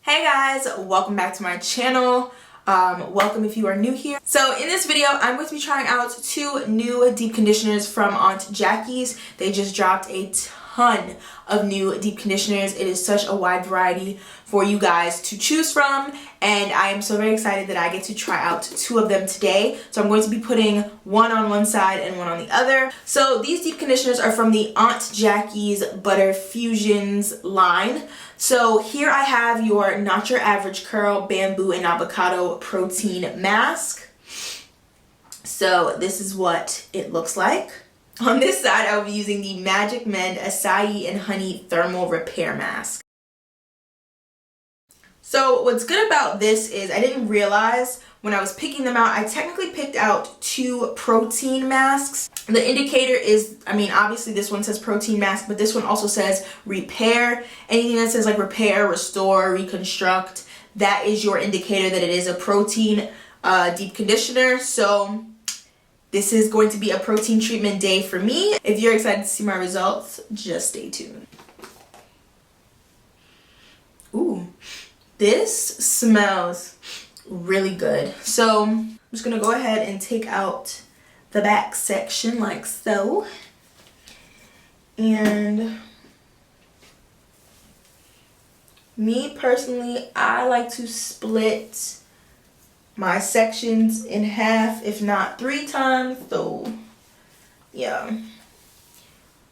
Hey guys, welcome back to my channel. Welcome if you are new here. So in this video, I'm going to be trying out two new deep conditioners from Aunt Jackie's. They just dropped a ton of new deep conditioners. It is such a wide variety for you guys to choose from, and I am so very excited that I get to try out two of them today. So I'm going to be putting one on one side and one on the other. So these deep conditioners are from the Aunt Jackie's Butter Fusions line. So here I have your Not Your Average Curl Bamboo and Avocado Protein Mask. So this is what it looks like. On this side, I will be using the Magic Mend Acai and Honey Thermal Repair Mask. So what's good about this is I didn't realize when I was picking them out, I technically picked out two protein masks. The indicator is, obviously this one says protein mask, but this one also says repair. Anything that says like repair, restore, reconstruct, that is your indicator that it is a protein deep conditioner. So this is going to be a protein treatment day for me. If you're excited to see my results, just stay tuned. Ooh, this smells really good. So I'm just gonna go ahead and take out the back section like so. And me personally, I like to split my sections in half, if not 3 times. So yeah,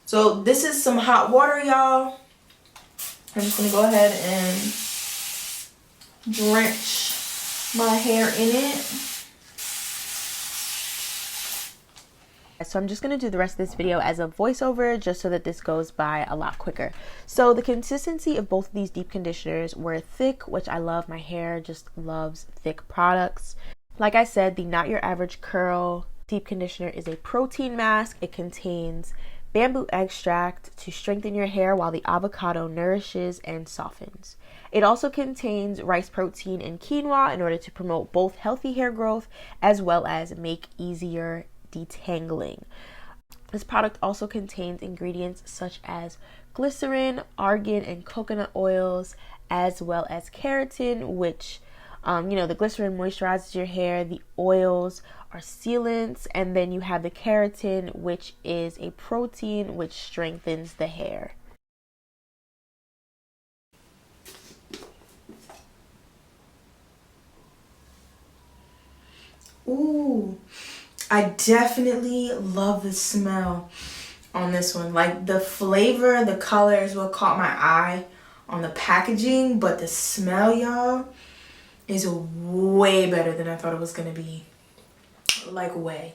so this is some hot water, y'all. I'm just gonna go ahead and drench my hair in it. So I'm just going to do the rest of this video as a voiceover just so that this goes by a lot quicker. So the consistency of both of these deep conditioners were thick, which I love. My hair just loves thick products. Like I said, the Not Your Average Curl deep conditioner is a protein mask. It contains bamboo extract to strengthen your hair while the avocado nourishes and softens. It also contains rice protein and quinoa in order to promote both healthy hair growth as well as make easier detangling. This product also contains ingredients such as glycerin, argan, and coconut oils, as well as keratin, which the glycerin moisturizes your hair, the oils are sealants, and then you have the keratin, which is a protein which strengthens the hair. Ooh, I definitely love the smell on this one. Like the flavor, the color is what caught my eye on the packaging, but the smell, y'all, is way better than I thought it was gonna be. Like way.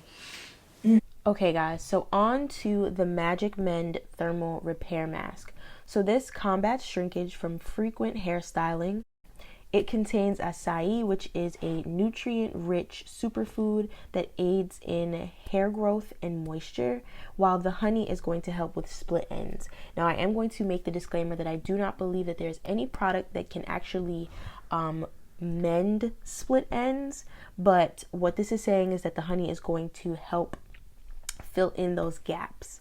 Okay guys, so on to the Magic Mend Thermal Repair Mask. So this combats shrinkage from frequent hairstyling. It contains acai, which is a nutrient-rich superfood that aids in hair growth and moisture, while the honey is going to help with split ends. Now, I am going to make the disclaimer that I do not believe that there's any product that can actually mend split ends, but what this is saying is that the honey is going to help fill in those gaps.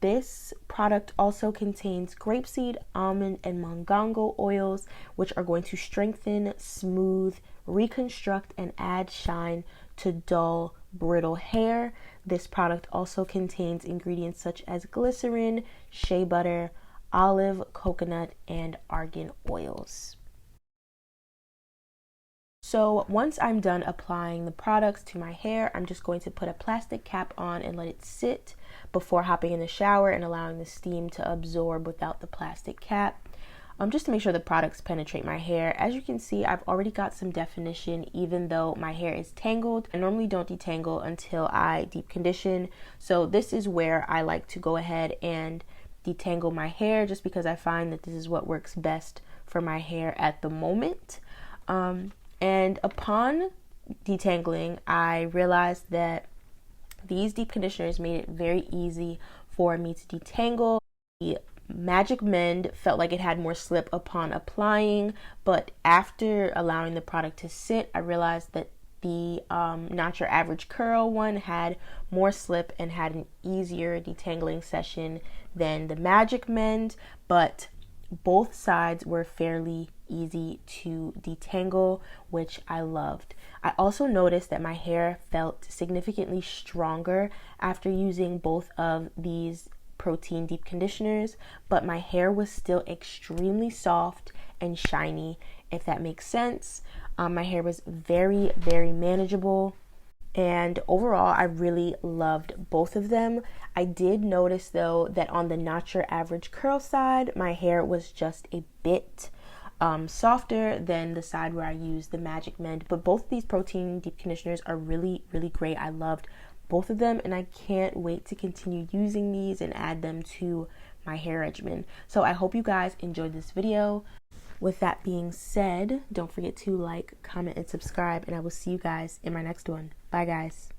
This product also contains grapeseed, almond, and mongongo oils, which are going to strengthen, smooth, reconstruct, and add shine to dull, brittle hair. This product also contains ingredients such as glycerin, shea butter, olive, coconut, and argan oils. So once I'm done applying the products to my hair, I'm just going to put a plastic cap on and let it sit before hopping in the shower and allowing the steam to absorb without the plastic cap, just to make sure the products penetrate my hair. As you can see, I've already got some definition even though my hair is tangled. I normally don't detangle until I deep condition, so this is where I like to go ahead and detangle my hair just because I find that this is what works best for my hair at the moment. And upon detangling, I realized that these deep conditioners made it very easy for me to detangle. The Magic Mend felt like it had more slip upon applying, but after allowing the product to sit, I realized that the Not Your Average Curl one had more slip and had an easier detangling session than the Magic Mend, but both sides were fairly easy to detangle, which I loved. I also noticed that my hair felt significantly stronger after using both of these protein deep conditioners, but my hair was still extremely soft and shiny, if that makes sense. My hair was very, very manageable. And overall, I really loved both of them. I did notice though that on the not your average curl side, my hair was just a bit softer than the side where I used the Magic Mend. But both of these protein deep conditioners are really, really great. I loved both of them, and I can't wait to continue using these and add them to my hair regimen. So I hope you guys enjoyed this video. With that being said, don't forget to like, comment, and subscribe, and I will see you guys in my next one. Bye, guys.